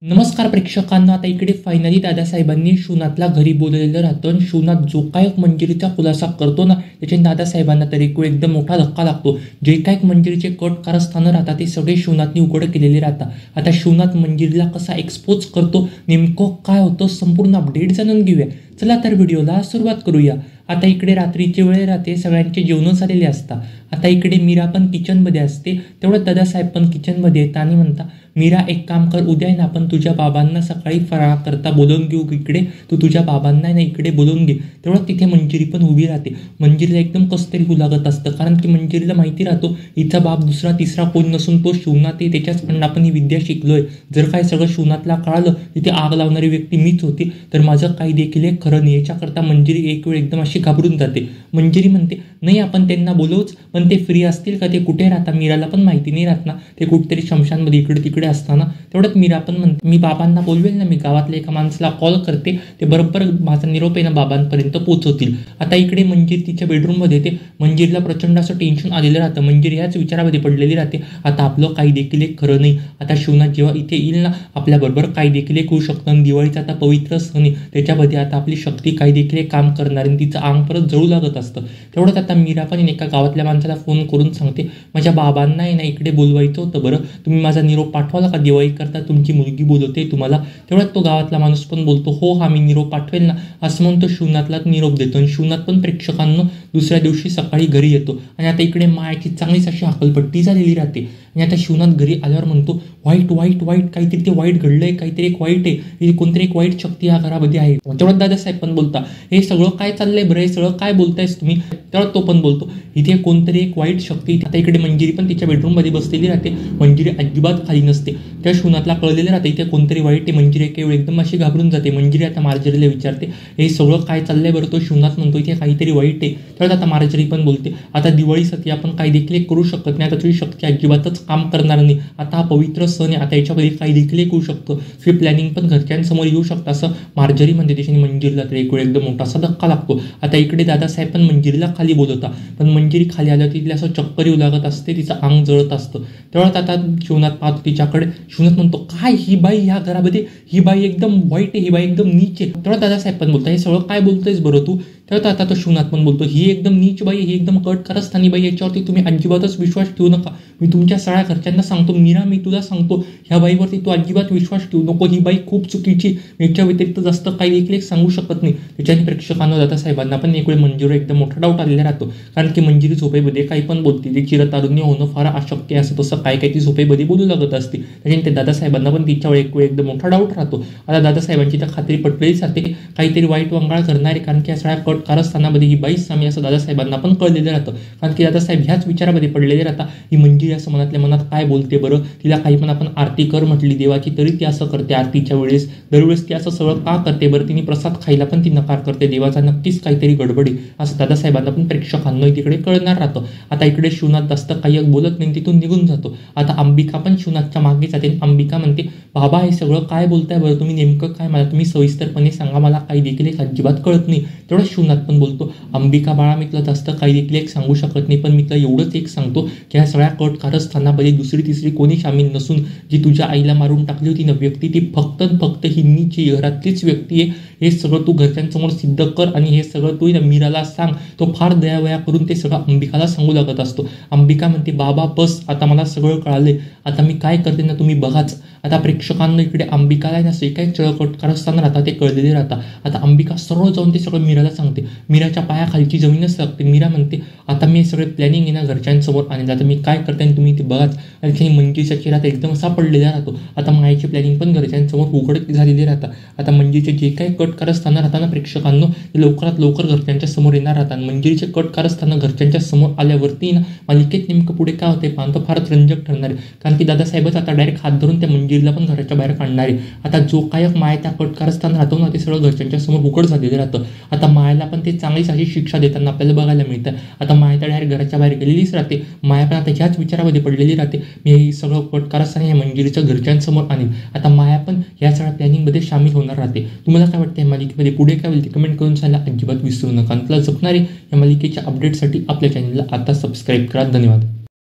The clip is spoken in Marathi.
नमस्कार प्रेक्षकांना. आता इकडे फायनली दादासाहेबांनी शिवनाथला घरी बोलवलेलं राहतं आणि शिवनाथ जो काय मंजिरीचा खुलासा करतो ना, त्याच्याने दादासाहेबांना तरी एकदम मोठा धक्का लागतो. जे काय मंजिरीचे कट कारस्थानं राहतात ते सगळे शिवनाथनी उघड केलेले राहतात. आता शिवनाथ मंजिरीला कसा एक्सपोज करतो, नेमकं काय होतं, संपूर्ण अपडेट जाणून घेऊया. चला तर व्हिडिओला सुरुवात करूया. आता इकडे रात्रीची वेळ राहते, सगळ्यांचे जेवण झालेले असतात. आता इकडे मीरा पण किचनमध्ये असते. तेवढं दादासाहेब पण किचनमध्ये येतात आणि म्हणता, मीरा एक काम कर, उद्या ना आपण तुझ्या बाबांना सकाळी फराळ करता बोलवून घेऊ इकडे. तू तुझ्या बाबांना ना इकडे बोलवून घे. तेवढं तिथे मंजिरी पण उभी राहते. मंजिरीला एकदम कसतरी लागत असतं, कारण की मंजिरीला माहिती राहतो हिचा बाप दुसरा तिसरा कोण नसून तो शिवनाथ आहे. त्याच्याचकडनं आपण ही विद्या शिकलोय. जर काय सगळं शिवनाथला कळालं, तिथे आग लावणारी व्यक्ती मीच होती, तर माझं काही देखील एक खरं नाही. याच्याकरता मंजिरी एक वेळ एकदम अशी घाबरून जाते. मंजिरी म्हणते, नाही आपण त्यांना बोलवूच, पण ते फ्री असतील का, ते कुठे राहतात मीराला पण माहिती नाही राहत ना, ते कुठेतरी शमशानमध्ये इकडे तिकडे असताना. तेवढ्यात मीरा पण म्हणते, मी बाबांना बोलवेल ना, मी गावातल्या एका माणसाला कॉल करते, ते बरोबर माझा निरोप आहे ना बाबांपर्यंत पोहोचवतील. आता इकडे मंजिरी तिच्या बेडरूममध्ये येते. मंजिरीला प्रचंड असं टेन्शन आलेलं राहतं. मंजिरी ह्याच विचारामध्ये पडलेली राहते, आता आपलं काही देखील एक खरं नाही. आता शिवनाथ जेव्हा इथे येईल ना, आपल्याबरोबर काही देखील एक होऊ शकतं. आणि दिवाळीचा आता पवित्र सण आहे, त्याच्यामध्ये आता आपली शक्ती काही देखील एक काम करणार आणि तिचं अंग परत जळू लागत असतं. तेवढंच आता मीरा पण एका गावातल्या माणसाला फोन करून सांगते, माझ्या बाबांना आहे ना इकडे बोलवायचं होतं, बरं तुम्ही माझा निरोप पाठवाल का, दिवाळी करता तुमची मुलगी बोलवते तुम्हाला. तेवढ्यात तो गावातला माणूस पण बोलतो, हो हा मी निरोप पाठवेल ना, असं म्हणून तो शिवनाथला निरोप देतो. आणि शिवनाथ पण प्रेक्षकांना दुसऱ्या दिवशी सकाळी घरी येतो. आणि आता इकडे मायाची चांगलीच अशी हकलपट्टी झालेली राहते. आणि आता शिवनाथ घरी आल्यावर म्हणतो, वाईट वाईट वाईट काहीतरी ते वाईट घडलंय, काहीतरी एक वाईट आहे, कोणतरी एक वाईट शक्ती या घरामध्ये आहे. तेवढ्यात दादासाहेब पण बोलता, हे सगळं काय चाललंय बरं, हे सगळं काय बोलतायस तुम्ही. तेवढ्यात तो पण बोलतो, इथे कोणतरी एक वाईट शक्ती. आता इकडे मंजिरी पण तिच्या बेडरूम मध्ये बसलेली राहते. मंजिरी अजिबात खाली नसते. त्या शिवनाथला कळलेलं राहते इथे कोणतरी वाईट आहे. मंजिरी केवळ एकदम अशी घाबरून जाते. मंजिरी आता मार्जरीला विचारते, हे सगळं काय चाललंय बरं. तो शिवनाथ म्हणतो, इथे काहीतरी वाईट आहे. तेवढ्यात आता मार्जरी पण बोलते, आता दिवाळीसाठी आपण काही देखील करू शकत नाही, आता तुझी शक्ती अजिबातच काम करणार नाही. आता हा पवित्र सण आहे, आता याच्यामध्ये काही देखील एक होऊ शकतं, तुझी प्लॅनिंग पण घरच्यांसमोर येऊ शकतं, असं मार्जरी म्हणते. त्याच्याने मंजिरीला तर एक वेळ एकदम मोठासा धक्का लागतो. आता इकडे दादासाहेब पण मंजिरीला खाली बोलवता, पण मंजिरी खाली आल्यावर तिला असं चक्कर येऊ लागत असते, तिचं अंग जळत असतं. तेवढ्यात आता शिवनाथ पाहतो तिच्याकडे. शिवनाथ म्हणतो, काय ही बाई ह्या घरामध्ये, ही बाई एकदम वाईट आहे, ही बाई एकदम नीच आहे. तेवढ्यात दादासाहेब पण बोलता, हे सगळं काय बोलतोयस बरं तू. तेव्हा आता तो शिवनाथ पण बोलतो, ही एकदम नीच बाई, ही एकदम कट कारस्थानी बाई, याच्यावरती तुम्ही अजिबातच विश्वास ठेवू नका. मी तुमच्या सगळ्या घरच्यांना सांगतो, मीरा मी तुला सांगतो, ह्या बाईवरती तू अजिबात विश्वास ठेवू नको, ही बाई खूप चुकीची, याच्या व्यतिरिक्त जास्त काही देखील एक सांगू शकत नाही. त्याच्याने प्रेक्षकांना दादासाहेबांना पण एक वेळ मंजिरीवर एकदम मोठा डाऊट आलेला राहतो, कारण की मंजिरी झोपेमध्ये काही पण बोलते, ते चिरतारुण्य होणं फार अशक्य असं तसं काय काही ती झोपेमध्ये बोलू लागत असते. त्याच्याने ते दादासाहेबांना पण तिच्यावर एक वेळ एकदम मोठा डाऊट राहतो. आता दादासाहेबांची त्या खात्री पटलेली सारखे काहीतरी वाईट वंगाळ करणारे, कारण की या सगळ्या कट कारस्थानामध्ये ही बाईच सामी असं दादासाहेबांना पण कळलेलं राहतं. कारण की दादासाहेब ह्याच विचारामध्ये पडलेले राहतात, ही मंजिरी असं मनातल्या मनात काय बोलते बरं. तिला काही पण आपण आरती कर म्हटली देवाची, तरी ती असं करते आरतीच्या वेळेस. दरवेळेस ती असं सगळं का करते बरं. तिने प्रसाद खायला पण ती नकार करते, देवाचा नक्कीच काहीतरी गडबडी, असं दादासाहेबांना पण प्रेक्षकांना तिकडे कळणार राहतं. आता इकडे शिवनाथ जास्त काही बोलत नाही, तिथून निघून जातो. आता अंबिका पण शिवनाथच्या मागे जाते. अंबिका म्हणते, बाबा हे सगळं काय बोलताय बरं तुम्ही, नेमकं काय, मला तुम्ही सविस्तरपणे सांगा, मला काही देखील एक अजिबात कळत नाही. तेवढं शिवनाथ पण बोलतो, अंबिका बाळा मी तुला जास्त काही देखील एक सांगू शकत नाही, पण मी तुला एवढंच एक सांगतो की ह्या सगळ्या कट कारस्थानामध्ये दुसरी तिसरी कोणी सामील नसून जी तुझ्या आईला मारून टाकली होती ना व्यक्ती, ती फक्त ही नीची घरातलीच व्यक्ती आहे. हे सगळं तू घरच्यांसमोर सिद्ध कर आणि हे सगळं तू मीराला सांग. तो फार दयावया करून ते सगळं अंबिकाला सांगू लागत असतो. अंबिका म्हणते, बाबा बस आता मला सगळं कळालंय, आता मी काय करते ना तुम्ही बघाच. आता प्रेक्षकांना इकडे अंबिकाला नसते काही कट कारस्थान राहतात ते कळलेले राहतात. आता अंबिका सरळ जाऊन ते सगळं मीराला सांगते. मीराच्या पायाखालची जमीनच लागते. मीरा म्हणते, आता मी सगळे प्लॅनिंग आहे ना घरच्यांसमोर आणलं, आता मी काय करते आणि तुम्ही ते बघाच. आणि मंजिरीच्या चेहऱ्यात एकदम असा पडलेला राहतो. आता मायाची प्लॅनिंग पण घरच्यांसमोर उघड झालेली राहतात. आता मंजिरीचे जे काही कट कारस्थानं राहताना प्रेक्षकांना ते लवकरात लवकर घरच्यांच्या समोर येणार राहतात. मंजिरीचे कट कारस्थानं घरच्यांच्या समोर आल्यावरती ना मालिकेत नेमकं पुढे काय होते पाहतो फारच रंजक ठरणार आहे, कारण की दादासाहेबच आता डायरेक्ट हात धरून त्या मंजिरीला पण घराच्या बाहेर काढणार आहे. आता जो काय माया त्या कट कारस्थान राहतो ना, ते सगळं घरच्यांच्या समोर उघड झालेलं राहतं. आता मायाला पण ते चांगलीच अशी शिक्षा देताना आपल्याला बघायला मिळतं. आता माया तर डायरेक्ट घराच्या बाहेर गेलेलीच राहते. माया पण आता ह्याच विचारामध्ये पडलेली राहते, मी हे सगळं कट कारस्थान या मंजिरीच्या घरच्यांसमोर आणेल. आता माया पण या सगळ्या प्लॅनिंगमध्ये सामील होणार राहते. तुम्हाला काय वाटतं या मालिकेमध्ये पुढे काय होईल ते कमेंट करून सांगायला अजिबात विसरू नका. तुला जपणारे या मालिकेच्या अपडेटसाठी आपल्या चॅनलला आता सबस्क्राईब करा. धन्यवाद.